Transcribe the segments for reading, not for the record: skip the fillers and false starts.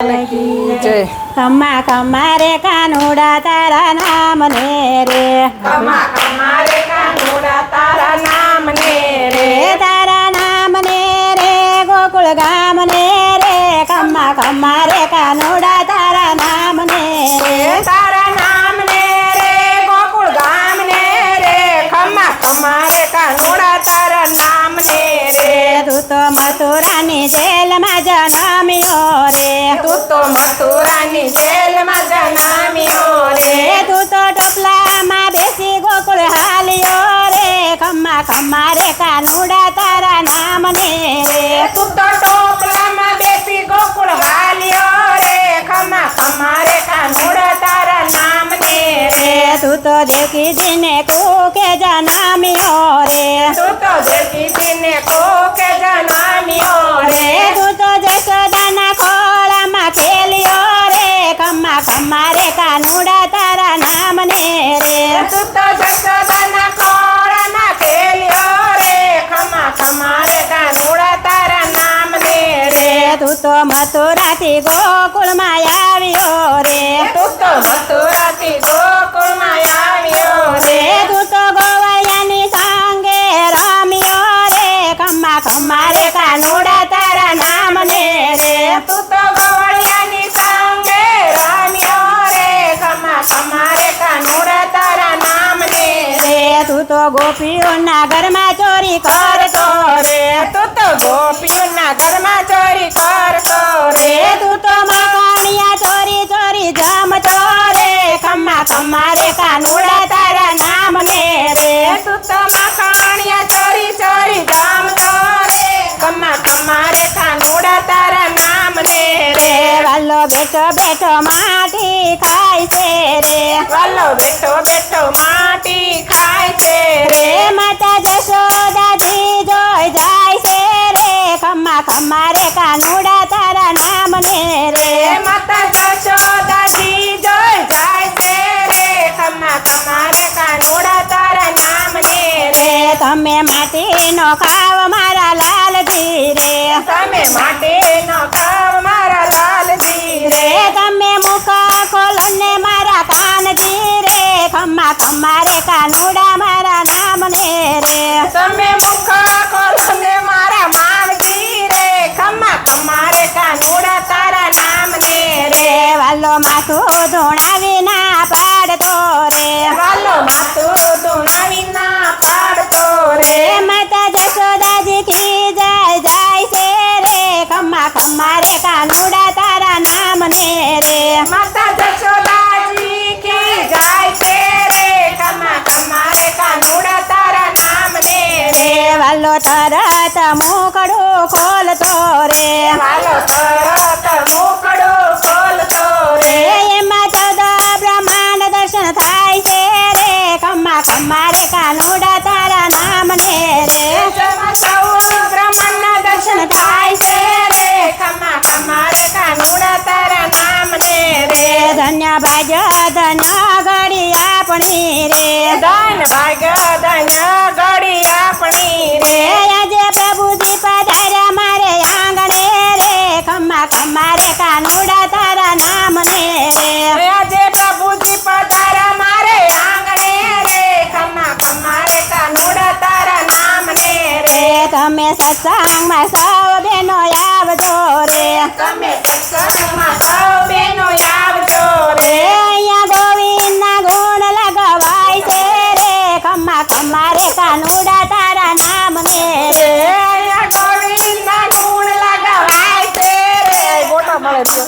जय खम्मा खम्मा रे कानूड़ा तारा नाम ने रे खम्मा खम्मा रे कानूड़ा तारा नाम ने रे तारा नाम ने रे गोकुल गाम ने रे खम्मा खम्मा रे कानूड़ा तारा नाम ने रे तारा नाम ने रे गोकुल गाम ने रे खम्मा खम्मा रे कानूड़ा तारा नाम ने रे तू तो मथुरानी जेल में जन्मियो रे तू तो मथुरानी जेल में जन्मियो रे तू तो टोपला में बेसी गोकुल हालियो रे खम्मा खम्मा रे कानूड़ा तारा नाम ने रे तू तो टोपला में बेसी गोकुल हालियो रे खम्मा खम्मा रे कानूड़ा तारा नाम ने रे तू तो देखी दिने को के जन्मियो रे तू तो देखी दिने को के जन्मियो रे तू तो जसोदाना खोला में खेलियो रे खम्मा खम्मा रे कानूड़ा तारा नाम ने रे तू तो जसोदाना खोला में खेलियो रे खम्मा खम्मा रे कानूड़ा तारा नाम ने रे तू तो मथुरा थी गोकुल में आवियो रे तू तो मथुरा थी गोकुल में आवियो रे तू तो गोवैयानी संगे रमियो रे खम्मा खम्मा रे कानूड़ा तारा नाम ने रे तू तो गोवैयानी संगे रमियो रे खम्मा खम्मा रे कानूड़ा तारा नाम ने रे तू तो गोपियों ना घर में चोरी करतो रे तू तो गोपियों ना घर में चोरी करतो रे तू तो मकानिया चोरी चोरी जमतो रे खम्मा खम्मा रे कानूड़ा तारा नाम ने रे तू तो मकानिया चोरी चोरी जमतो रे खम्मा खम्मा रे कानूड़ा तारा नाम ने रे वालो बेटो बेटो माटी खाय से रे वालो बेटो बेटो माटी खाय से रे माता जशोदा जी जोय जाय से रे खम्मा खम्मा रे कानूड़ा तारा नाम ने रे माता जशोदा जी जोय जाय से रे खम्मा खम्मा रे कानूड़ा तारा नाम ने रे તમે માટી નો ખાવ મારા લાલજી રે તમે માટે નો ખાવ મારા લાલજી રે તમે મુખા ખોલો ને મારા કાનજી રે ખમ્મા ખમ્મા રે કાનુડા મારા નામ ને રે તમે મુખ ખોલો ને મારા માવજી રે ખમ્મા ખમ્મા રે કાનૂડા તારા નામ ને રે વાલો માથું ધોણાવી ના પાડતો રે વાલો માથું ધોણાવી ના પાડતો રે માતા જશોદાજી की जय जय से रे खम्मा खम्मा रे कानुड़ा तारा नाम ने रे માતા જશોદાજી की જાય છે રે ખમ્મા ખમ્મા રે કાનૂડા તારા નામ ને રે વાલો તરત મુકડો ખોલતો રે વાલો તરત મુકડો ખોલતો રે એમાં 14 બ્રહ્માંડ દર્શન થાય છે રે ખમ્મા ખમ્મા રે કાનુડા તારા નામ ને રે જેમાં સૌ બ્રહ્માંડના દર્શન થાય છે રે ખમ્મા ખમ્મા રે કાનૂડા તારા નામ ને રે ધન્ય ભાગ્ય ધન્ય ઘડી આપણી રે ધન ભાગ્ય ધન્ય ઘડી આપણી રે આજે પ્રભુજી પધાર્યા મારે આંગણે રે ખમ્મા ખમ્મા રે કાનુડા તારા નામ ને રે આજે પ્રભુજી પધારા મારે આંગણે રે ખમ્મા ખમ્મા રે કાનૂડા તારા નામ ને રે તમે સત્સંગમાં સૌ બેનો આવજો રે તમે સત્સંગમાં સૌ બહેનો આવજો રે અહીંયા ગોવિંદના ગુણ લગવાય છે રે ખમ્મા ખમ્મા રે કાનુડા તારા નામ ને રે અહીંયા ગોવિંદના ગુણ લગાવાય છે રે ગોટા મળે છે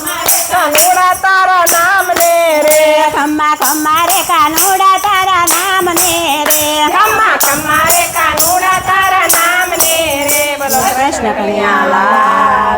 કાનૂડા તારા નામ ને રે ખમ્મા ખમ્મા રે કાનુડા તારા નામ ને રે ખમ્મા ખમ્મા રે કાનૂડા તારા નામ ને રે બોલો કૃષ્ણ કનૈયા લાલ